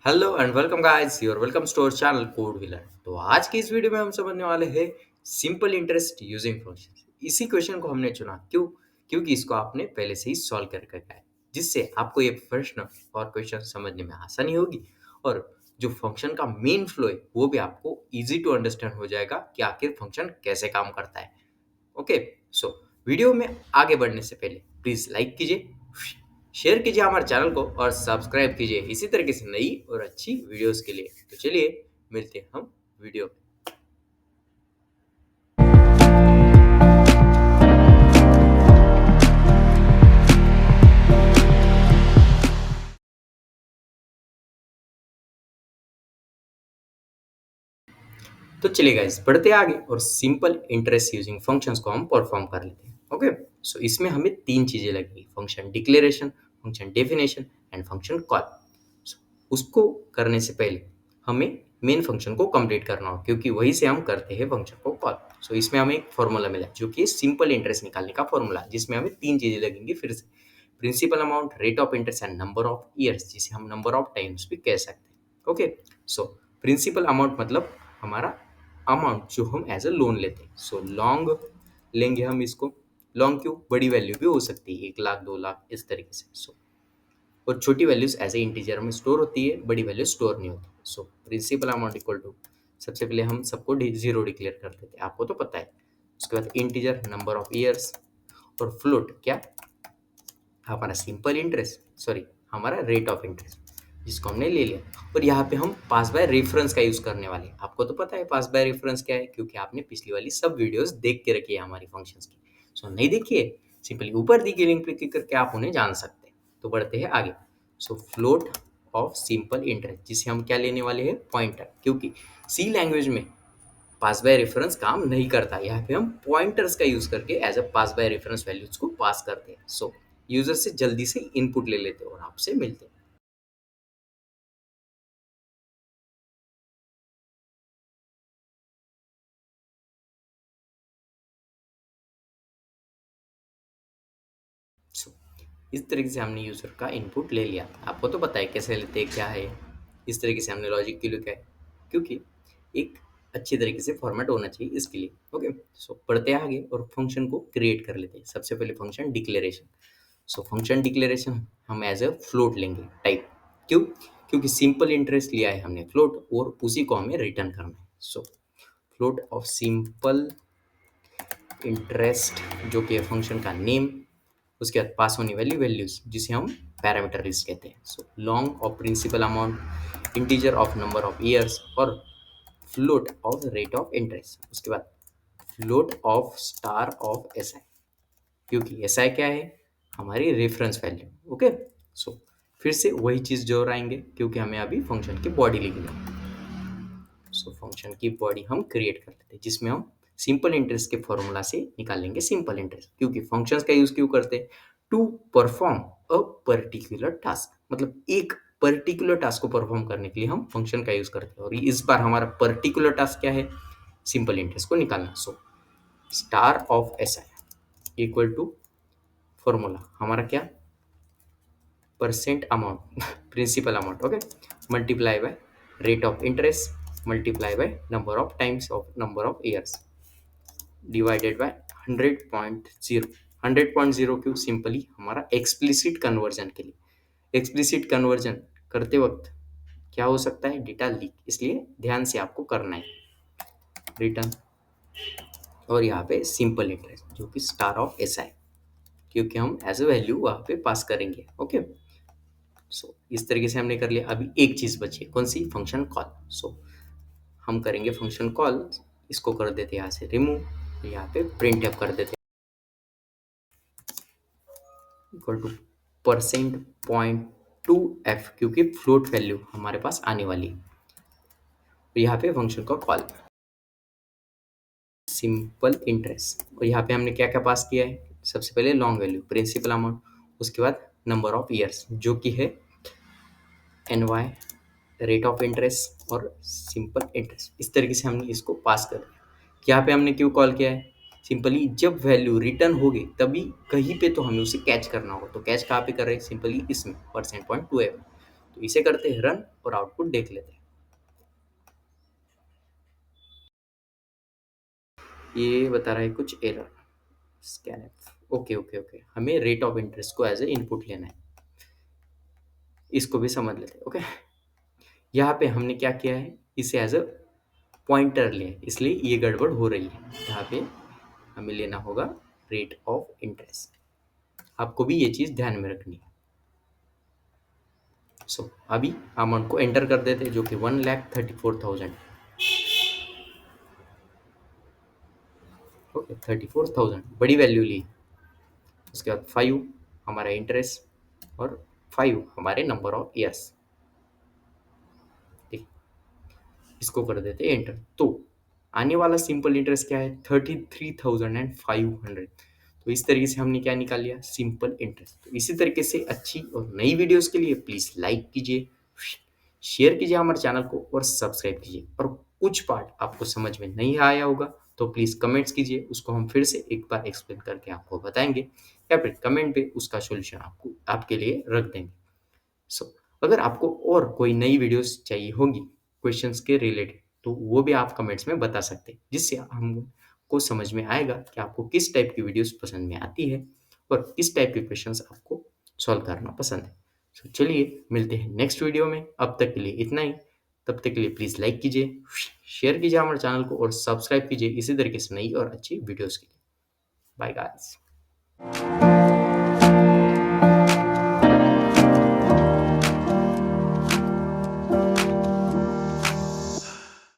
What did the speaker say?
Hello and welcome guys your welcome store channel code wheeler. तो आज की इस वीडियो में हम समझने वाले हैं सिंपल इंटरेस्ट यूजिंग फंक्शन। इसी क्वेश्चन को हमने चुना क्योंकि इसको आपने पहले से ही सॉल्व करके रखा है, जिससे आपको ये प्रश्न और क्वेश्चन समझने में आसानी होगी और जो फंक्शन का मेन फ्लो है वो भी आपको इजी टू अंडरस्टैंड हो जाएगा कि आखिर फंक्शन कैसे काम करता है। ओके, सो वीडियो में आगे बढ़ने से पहले प्लीज लाइक कीजिए, शेयर कीजिए हमारे चैनल को और सब्सक्राइब कीजिए इसी तरीके से नई और अच्छी वीडियोस के लिए। तो चलिए मिलते हैं हम वीडियो में। तो चलिए गाइस बढ़ते आगे और सिंपल इंटरेस्ट यूजिंग फंक्शंस को हम परफॉर्म कर लेते हैं। ओके, सो इसमें हमें तीन चीजें लगेगी: function declaration, function definition and function call. उसको करने से पहले हमें मेन फंक्शन को कंप्लीट करना हो, क्योंकि वही से हम करते हैं फंक्शन को कॉल। सो इसमें हमें एक फॉर्मूला मिला जो कि सिंपल इंटरेस्ट निकालने का फॉर्मूला, जिसमें हमें तीन चीजें लगेंगी फिर से: principal amount, rate of interest and number of years, जिसे हम नंबर ऑफ टाइम्स भी कह सकते हैं। ओके, सो प्रिंसिपल अमाउंट मतलब हमारा अमाउंट जो हम एज अ लोन लेते हैं। सो लॉन्ग लेंगे हम इसको। लॉन्ग क्यों? बड़ी वैल्यू भी हो सकती है, 1 लाख 2 लाख इस तरीके से। सो और छोटी वैल्यूज एज ए इंटीजर में स्टोर होती है, बड़ी वैल्यू स्टोर नहीं होती। So principal amount equal to, सबसे पहले हम सबको जीरो डिक्लेयर कर देते हैं, आपको तो पता है। उसके बाद इंटीजर नंबर ऑफ ईयर्स और फ्लोट क्या, हमारा सिंपल इंटरेस्ट, सॉरी हमारा रेट ऑफ इंटरेस्ट जिसको हमने ले लिया। और यहाँ पे हम पास बाय रेफरेंस का यूज करने वाले हैं। आपको तो पता है पास बाय रेफरेंस क्या है, क्योंकि आपने पिछली वाली सब वीडियोस देख के रखी है हमारी फंक्शंस की। सो नहीं देखिए, सिंपली ऊपर दी गई लिंक पे क्लिक करके आप उन्हें जान सकते हैं। तो बढ़ते हैं आगे। सो फ्लोट ऑफ सिंपल इंटरेस्ट, जिसे हम क्या लेने वाले हैं, पॉइंटर, क्योंकि सी लैंग्वेज में पास बाय रेफरेंस काम नहीं करता। यहाँ पे हम पॉइंटर्स का यूज करके as a pass by reference values को पास करते हैं। सो यूजर से जल्दी से इनपुट ले लेते हैं और आपसे मिलते हैं। सो इस तरीके से हमने यूजर का इनपुट ले लिया। आपको तो पता है कैसे लेते हैं, क्या है। इस तरीके से हमने लॉजिक के लिए क्या है, क्योंकि एक अच्छी तरीके से फॉर्मेट होना चाहिए इसके लिए। ओके, सो बढ़ते हैं आगे और फंक्शन को क्रिएट कर लेते हैं। सबसे पहले function declaration. So function declaration हम एज अ फ्लोट लेंगे टाइप। क्यों? क्योंकि सिंपल इंटरेस्ट लिया है हमने फ्लोट और उसी को हमें रिटर्न करना है। सो फ्लोट ऑफ सिंपल इंटरेस्ट जो कि है फंक्शन का नेम, उसके बाद पास होने वाली वैल्यूज जिसे हम पैरामीटर लिस्ट कहते हैं। So long of principal amount, integer of number of years और float of rate of interest. उसके बाद float of star of S I, क्योंकि एस आई क्या है, हमारी रेफरेंस वैल्यू। ओके, सो फिर से वही चीज़ जोड़ाएंगे क्योंकि हमें अभी फंक्शन की बॉडी लिखनी है। सो फंक्शन की बॉडी हम क्रिएट कर लेते हैं, जिसमें हम सिंपल इंटरेस्ट के फॉर्मूला से निकालेंगे सिंपल इंटरेस्ट। क्योंकि फंक्शंस का यूज क्यों करते हैं? To perform a particular task, मतलब एक पर्टिकुलर टास्क को परफॉर्म करने के लिए हम फंक्शन का यूज करते हैं। और इस बार हमारा पर्टिकुलर टास्क क्या है? सिंपल इंटरेस्ट को निकालना। So star of S I equal to formula हमारा क्या, percent amount principal amount, okay, multiply by rate of interest multiply by number of times of number of years divided by 100.0। 100.0 क्यों? Simply हमारा explicit conversion के लिए। Explicit conversion करते वक्त क्या हो सकता है? डेटा लीक, इसलिए ध्यान से आपको करना है। रिटर्न और यहाँ पे सिंपल इंटरेस्ट जो कि स्टार ऑफ एस आई, क्योंकि हम एज अ वैल्यू वहाँ पे पास करेंगे। ओके, सो इस तरीके से हमने कर लिया। अभी एक चीज बची है, कौन सी? Function call. सो हम करेंगे फंक्शन कॉल, इसको कर देते हैं यहाँ से रिमूव, यहाँ पे प्रिंट अप कर देते हैं इक्वल टू %.2f, क्योंकि फ्लोट वैल्यू हमारे पास आने वाली है। तो यहाँ पे फंक्शन का कॉल सिंपल इंटरेस्ट, और यहाँ पे हमने क्या क्या पास किया है? सबसे पहले लॉन्ग वैल्यू प्रिंसिपल अमाउंट, उसके बाद नंबर ऑफ ईयर्स जो कि है N Y, rate of interest और सिंपल इंटरेस्ट। इस तरीके से हमने इसको पास कर दिया। यहाँ पे हमने क्यों कॉल किया है? सिंपली जब वैल्यू रिटर्न होगी तभी कहीं पे तो हमें उसे कैच करना होगा। तो कैच कहाँ पे कर रहे हैं? सिंपली इसमें %.2f। तो इसे करते हैं रन और आउटपुट देख लेते हैं। ये बता रहा है कुछ error. Scan. Okay okay okay, हमें रेट ऑफ इंटरेस्ट को एज ए इनपुट लेना है, इसको भी समझ लेते हैं। ओके, यहाँ पे हमने क्या किया है, इसे एज अ पॉइंटर लिया है, इसलिए ये गड़बड़ हो रही है। यहाँ पे हमें लेना होगा रेट ऑफ इंटरेस्ट। आपको भी ये चीज़ ध्यान में रखनी है। सो अभी अमाउंट को एंटर कर देते हैं, जो कि 1,34,000। ओके, 34,000 बड़ी वैल्यू ली। उसके बाद 5 हमारा इंटरेस्ट और 5 हमारे नंबर ऑफ ईयर्स। ठीक, इसको कर देते हैं एंटर। तो आने वाला सिंपल इंटरेस्ट क्या है, 33,500। तो इस तरीके से हमने क्या निकाल लिया, सिंपल इंटरेस्ट। तो इसी तरीके से अच्छी और नई वीडियोस के लिए प्लीज लाइक कीजिए, शेयर कीजिए हमारे चैनल को और सब्सक्राइब कीजिए। और कुछ पार्ट आपको समझ में नहीं आया होगा तो प्लीज कमेंट्स कीजिए, उसको हम फिर से एक बार एक्सप्लेन करके आपको बताएंगे, या फिर कमेंट पे उसका सोल्यूशन आपको आपके लिए रख देंगे। सो अगर आपको और कोई नई वीडियोस चाहिए होगी क्वेश्चंस के रिलेटेड, तो वो भी आप कमेंट्स में बता सकते हैं, जिससे हमको समझ में आएगा कि आपको किस टाइप की वीडियोस पसंद में आती है और किस टाइप के क्वेश्चंस आपको सॉल्व करना पसंद है। तो चलिए मिलते हैं नेक्स्ट वीडियो में, अब तक के लिए इतना ही। तब तक के लिए प्लीज़ लाइक कीजिए, शेयर कीजिए हमारे चैनल को और सब्सक्राइब कीजिए इसी तरीके से नई और अच्छी वीडियोस के लिए। Bye guys.